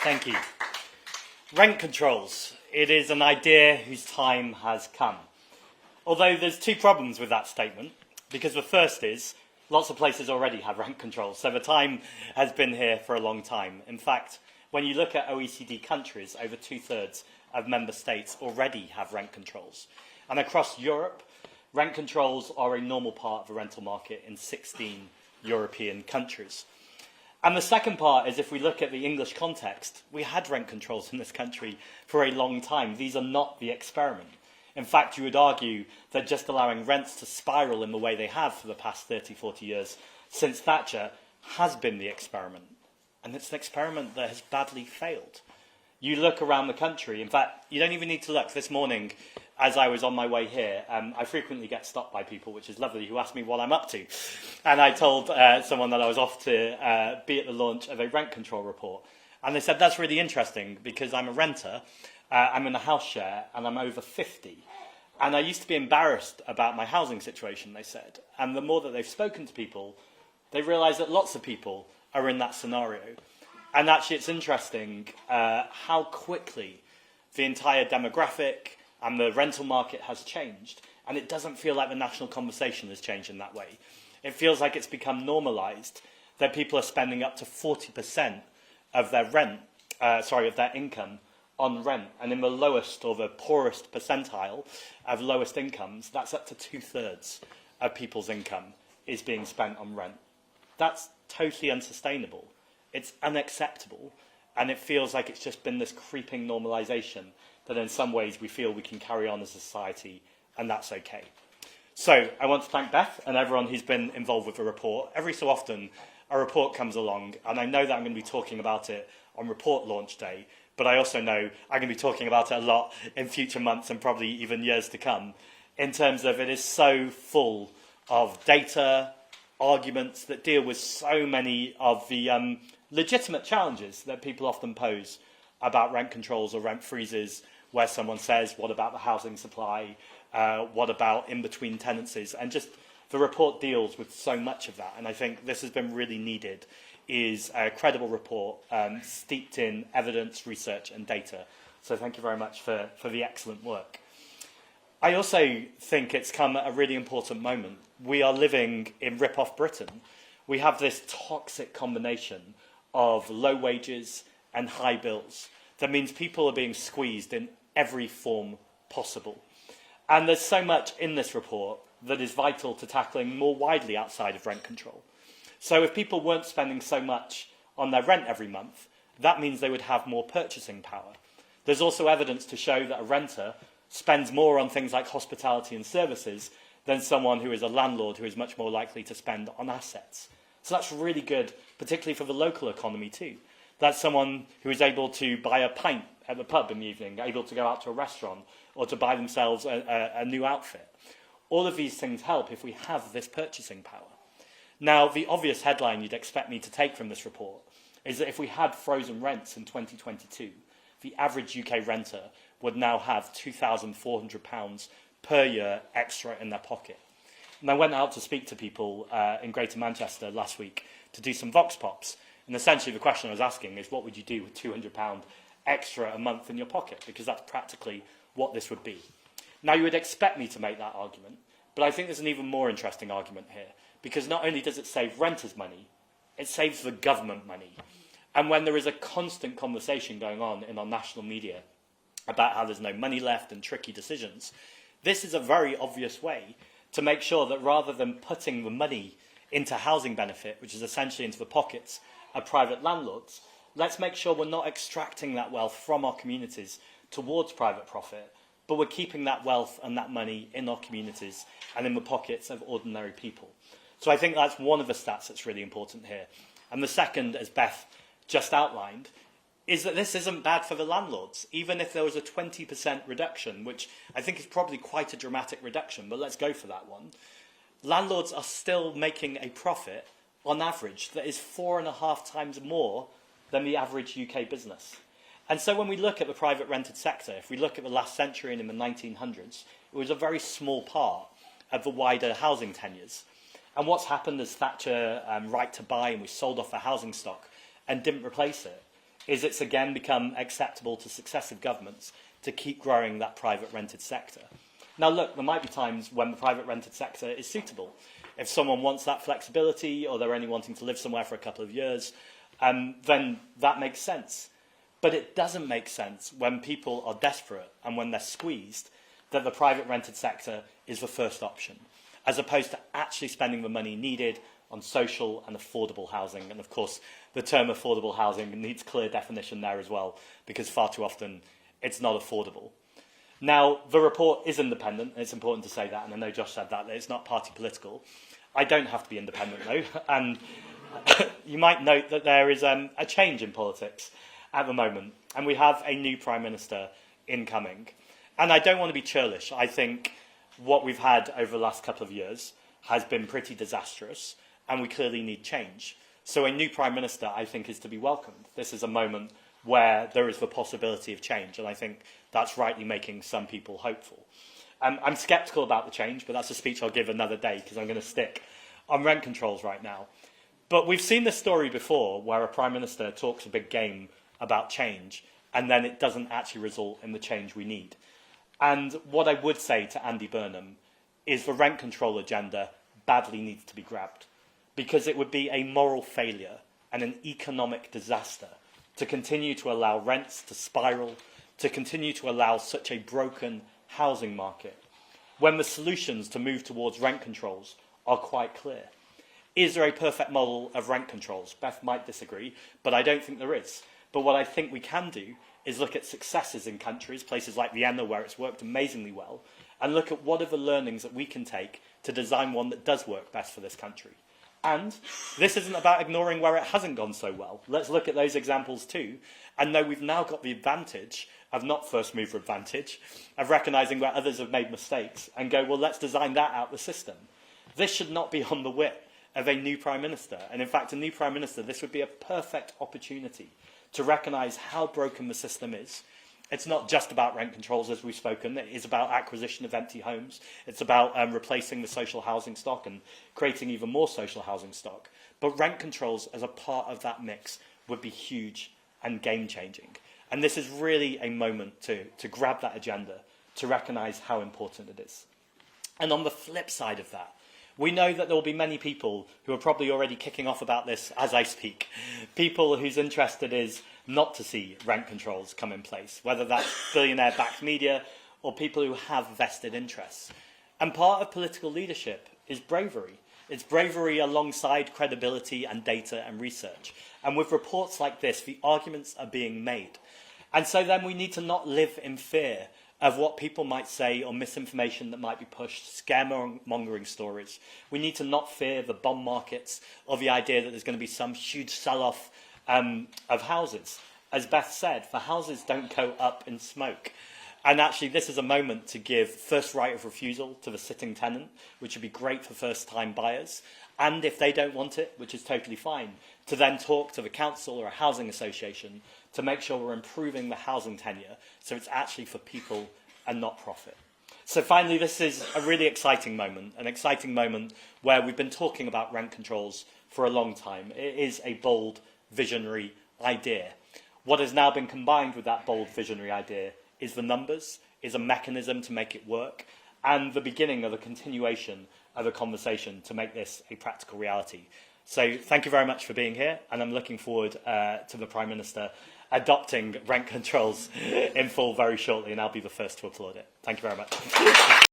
Thank you. Rent controls. It is an idea whose time has come. Although there's two problems with that statement, because the first is lots of places already have rent controls, so the time has been here for a long time. In fact, when you look at OECD countries, over 2/3 of member states already have rent controls. And across Europe, rent controls are a normal part of the rental market in 16 European countries. And the second part is, if we look at the English context, we had rent controls in this country for a long time. These are not the experiment. In fact, you would argue that just allowing rents to spiral in the way they have for the past 30, 40 years since Thatcher has been the experiment. And it's an experiment that has badly failed. You look around the country, in fact, you don't even need to look. This morning, as I was on my way here, I frequently get stopped by people, which is lovely, who ask me what I'm up to. And I told someone that I was off to be at the launch of a rent control report. And they said, that's really interesting, because I'm a renter, I'm in a house share, and I'm over 50. And I used to be embarrassed about my housing situation, they said. And the more that they've spoken to people, they realise that lots of people are in that scenario. And actually, it's interesting how quickly the entire demographic and the rental market has changed. And it doesn't feel like the national conversation has changed in that way. It feels like it's become normalised that people are spending up to 40% of their of their income on rent. And in the lowest or the poorest percentile of lowest incomes, that's up to 2/3 of people's income is being spent on rent. That's totally unsustainable. It's unacceptable. And it feels like it's just been this creeping normalisation that in some ways we feel we can carry on as a society, and that's okay. So I want to thank Beth and everyone who's been involved with the report. Every so often, a report comes along, and I know that I'm going to be talking about it on report launch day, but I also know I'm going to be talking about it a lot in future months and probably even years to come, in terms of it is so full of data, arguments that deal with so many of the legitimate challenges that people often pose about rent controls or rent freezes, where someone says, what about the housing supply? What about in-between tenancies? And just the report deals with so much of that. And I think this has been really needed, is a credible report steeped in evidence, research and data. So thank you very much for the excellent work. I also think it's come at a really important moment. We are living in rip-off Britain. We have this toxic combination of low wages and high bills. That means people are being squeezed in every form possible. And there's so much in this report that is vital to tackling more widely outside of rent control. So if people weren't spending so much on their rent every month, that means they would have more purchasing power. There's also evidence to show that a renter spends more on things like hospitality and services than someone who is a landlord, who is much more likely to spend on assets. So that's really good, particularly for the local economy too. That's someone who is able to buy a pint at the pub in the evening, able to go out to a restaurant, or to buy themselves a new outfit. All of these things help if we have this purchasing power. Now, the obvious headline you'd expect me to take from this report is that if we had frozen rents in 2022, the average UK renter would now have £2,400 per year extra in their pocket. And I went out to speak to people in Greater Manchester last week to do some Vox Pops. And essentially the question I was asking is, what would you do with £200 extra a month in your pocket? Because that's practically what this would be. Now, you would expect me to make that argument, but I think there's an even more interesting argument here, because not only does it save renters money, it saves the government money. And when there is a constant conversation going on in our national media about how there's no money left and tricky decisions, this is a very obvious way to make sure that rather than putting the money into housing benefit, which is essentially into the pockets of private landlords, let's make sure we're not extracting that wealth from our communities towards private profit, but we're keeping that wealth and that money in our communities and in the pockets of ordinary people. So I think that's one of the stats that's really important here. And the second, as Beth just outlined, is that this isn't bad for the landlords. Even if there was a 20% reduction, which I think is probably quite a dramatic reduction, but let's go for that one, landlords are still making a profit on average that is 4.5 times more than the average UK business. And so when we look at the private rented sector, if we look at the last century and in the 1900s, it was a very small part of the wider housing tenures. And what's happened is Thatcher right to buy, and we sold off the housing stock and didn't replace it, is it's again become acceptable to successive governments to keep growing that private rented sector. Now look, there might be times when the private rented sector is suitable. If someone wants that flexibility, or they're only wanting to live somewhere for a couple of years, then that makes sense. But it doesn't make sense when people are desperate and when they're squeezed that the private rented sector is the first option, as opposed to actually spending the money needed on social and affordable housing. And of course, the term affordable housing needs clear definition there as well, because far too often it's not affordable. Now, the report is independent, and it's important to say that, and I know Josh said that it's not party political. I don't have to be independent, though, and you might note that there is a change in politics at the moment, and we have a new Prime Minister incoming. And I don't want to be churlish. I think what we've had over the last couple of years has been pretty disastrous, and we clearly need change. So a new Prime Minister, I think, is to be welcomed. This is a moment where there is the possibility of change, and I think that's rightly making some people hopeful. I'm sceptical about the change, but that's a speech I'll give another day, because I'm going to stick on rent controls right now. But we've seen this story before, where a Prime Minister talks a big game about change, and then it doesn't actually result in the change we need. And what I would say to Andy Burnham is the rent control agenda badly needs to be grabbed, because it would be a moral failure and an economic disaster to continue to allow rents to spiral, to continue to allow such a broken housing market, when the solutions to move towards rent controls are quite clear. Is there a perfect model of rent controls? Beth might disagree, but I don't think there is. But what I think we can do is look at successes in countries, places like Vienna, where it's worked amazingly well, and look at what are the learnings that we can take to design one that does work best for this country. And this isn't about ignoring where it hasn't gone so well. Let's look at those examples too, and know we've now got the advantage of not first mover advantage, of recognising where others have made mistakes, and go, well, let's design that out of the system. This should not be on the wit of a new Prime Minister. And in fact, a new Prime Minister, this would be a perfect opportunity to recognise how broken the system is. It's not just about rent controls, as we've spoken. It is about acquisition of empty homes. It's about replacing the social housing stock and creating even more social housing stock. But rent controls as a part of that mix would be huge and game-changing. And this is really a moment to grab that agenda, to recognise how important it is. And on the flip side of that, we know that there will be many people who are probably already kicking off about this as I speak. People whose interest it is not to see rent controls come in place, whether that's billionaire-backed media or people who have vested interests. And part of political leadership is bravery. It's bravery alongside credibility and data and research. And with reports like this, the arguments are being made. And so then we need to not live in fear of what people might say or misinformation that might be pushed, scaremongering stories. We need to not fear the bond markets or the idea that there's going to be some huge sell-off of houses. As Beth said, the houses don't go up in smoke. And actually, this is a moment to give first right of refusal to the sitting tenant, which would be great for first-time buyers. And if they don't want it, which is totally fine, to then talk to the council or a housing association to make sure we're improving the housing tenure so it's actually for people and not profit. So finally, this is a really exciting moment, an exciting moment where we've been talking about rent controls for a long time. It is a bold, visionary idea. What has now been combined with that bold, visionary idea is the numbers, is a mechanism to make it work, and the beginning of a continuation of a conversation to make this a practical reality. So thank you very much for being here, and I'm looking forward to the Prime Minister adopting rent controls in full very shortly, and I'll be the first to applaud it. Thank you very much.